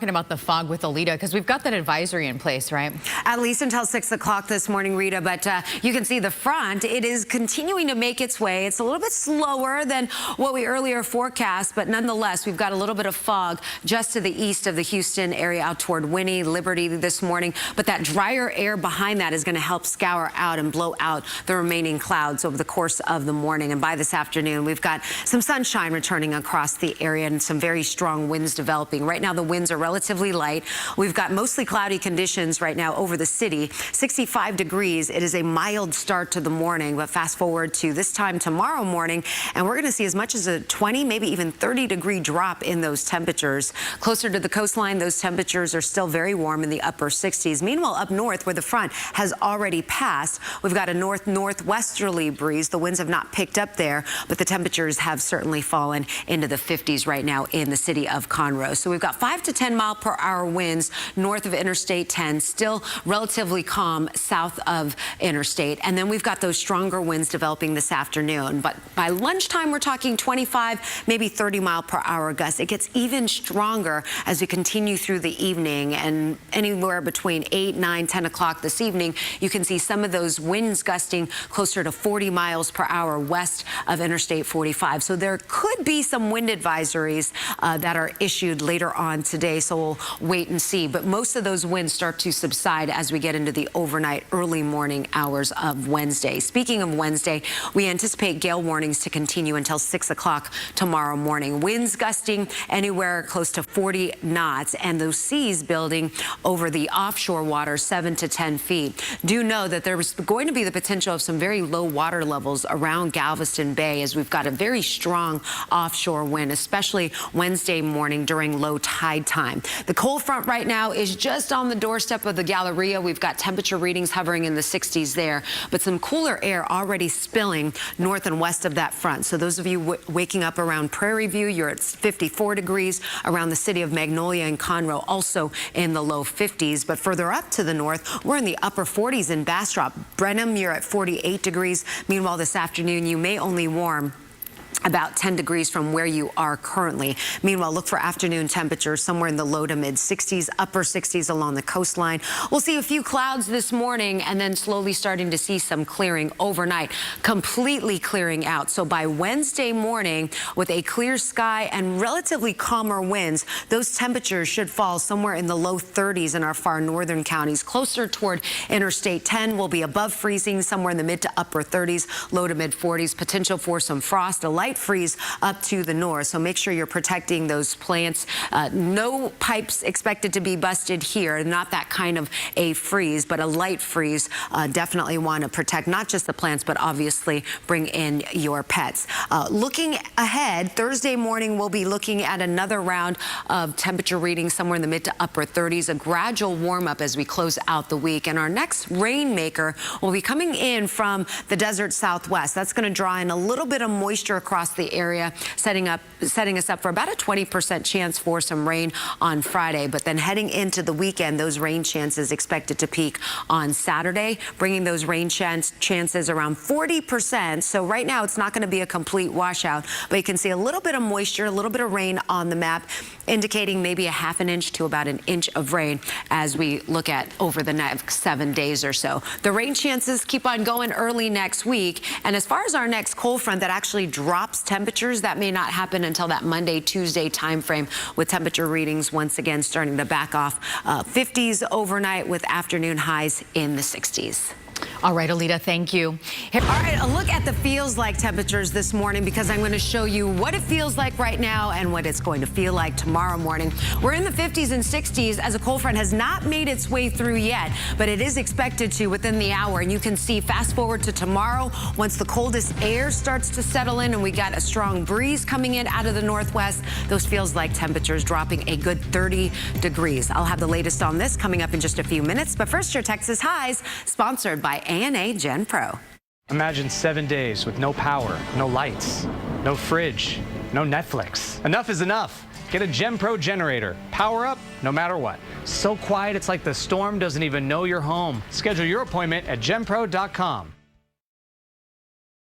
Talking about the fog with Elita, because we've got that advisory in place, right? At least until 6 o'clock this morning, Rita, but you can see the front. It is continuing to make its way. It's a little bit slower than what we earlier forecast, but nonetheless, we've got a little bit of fog just to the east of the Houston area out toward Winnie, Liberty this morning. But that drier air behind that is going to help scour out and blow out the remaining clouds over the course of the morning. And by this afternoon, we've got some sunshine returning across the area and some very strong winds developing. Right now, the winds are relatively light. We've got mostly cloudy conditions right now over the city. 65 degrees. It is a mild start to the morning, but fast forward to this time tomorrow morning, and we're going to see as much as a 20, maybe even 30-degree drop in those temperatures. Closer to the coastline, those temperatures are still very warm in the upper 60s. Meanwhile, up north, where the front has already passed, we've got a north-northwesterly breeze. The winds have not picked up there, but the temperatures have certainly fallen into the 50s right now in the city of Conroe. So we've got 5 to 10 mile-per-hour winds north of Interstate 10, still relatively calm south of Interstate. And then we've got those stronger winds developing this afternoon. But by lunchtime, we're talking 25, maybe 30 mile-per-hour gusts. It gets even stronger as we continue through the evening, and anywhere between 8, 9, 10 o'clock this evening, you can see some of those winds gusting closer to 40 miles per hour west of Interstate 45. So there could be some wind advisories that are issued later on today. So we'll wait and see. But most of those winds start to subside as we get into the overnight, early morning hours of Wednesday. Speaking of Wednesday, we anticipate gale warnings to continue until 6 o'clock tomorrow morning. Winds gusting anywhere close to 40 knots, and those seas building over the offshore water 7 to 10 feet. Do know that there's going to be the potential of some very low water levels around Galveston Bay, as we've got a very strong offshore wind, especially Wednesday morning during low tide time. The cold front right now is just on the doorstep of the Galleria. We've got temperature readings hovering in the 60s there, but some cooler air already spilling north and west of that front. So those of you waking up around Prairie View, you're at 54 degrees. Around the city of Magnolia and Conroe, also in the low 50s. But further up to the north, we're in the upper 40s in Bastrop. Brenham, you're at 48 degrees. Meanwhile, this afternoon, you may only warm about 10 degrees from where you are currently. Meanwhile, look for afternoon temperatures somewhere in the low to mid 60s, upper 60s along the coastline. We'll see a few clouds this morning and then slowly starting to see some clearing overnight, completely clearing out. So by Wednesday morning, with a clear sky and relatively calmer winds, those temperatures should fall somewhere in the low 30s in our far northern counties. Closer toward Interstate 10 will be above freezing, somewhere in the mid to upper 30s, low to mid 40s. Potential for some frost, a light freeze up to the north, so make sure you're protecting those plants. No pipes expected to be busted here, not that kind of a freeze, but a light freeze. Definitely want to protect not just the plants, but obviously bring in your pets. Looking ahead, Thursday morning, we'll be looking at another round of temperature readings somewhere in the mid to upper 30s, a gradual warm up as we close out the week. And our next rainmaker will be coming in from the desert southwest. That's going to draw in a little bit of moisture across the area, setting us up for about a 20% chance for some rain on Friday. But then heading into the weekend, those rain chances expected to peak on Saturday, bringing those rain chances around 40%. So right now, it's not going to be a complete washout, but you can see a little bit of moisture, a little bit of rain on the map, indicating maybe a half an inch to about an inch of rain as we look at over the next 7 days or so. The rain chances keep on going early next week. And as far as our next cold front that actually drops temperatures, that may not happen until that Monday, Tuesday timeframe, with temperature readings once again starting to back off 50s overnight with afternoon highs in the 60s. All right, Elita, thank you. All right, a look at the feels like temperatures this morning, because I'm going to show you what it feels like right now and what it's going to feel like tomorrow morning. We're in the 50s and 60s as a cold front has not made its way through yet, but it is expected to within the hour. And you can see, fast forward to tomorrow, once the coldest air starts to settle in and we got a strong breeze coming in out of the northwest, those feels like temperatures dropping a good 30 degrees. I'll have the latest on this coming up in just a few minutes. But first, your Texas Highs, sponsored by A&A Gen Pro. Imagine 7 days with no power, no lights, no fridge, no Netflix. Enough is enough. Get a Gen Pro generator. Power up no matter what. So quiet, it's like the storm doesn't even know you're home. Schedule your appointment at genpro.com.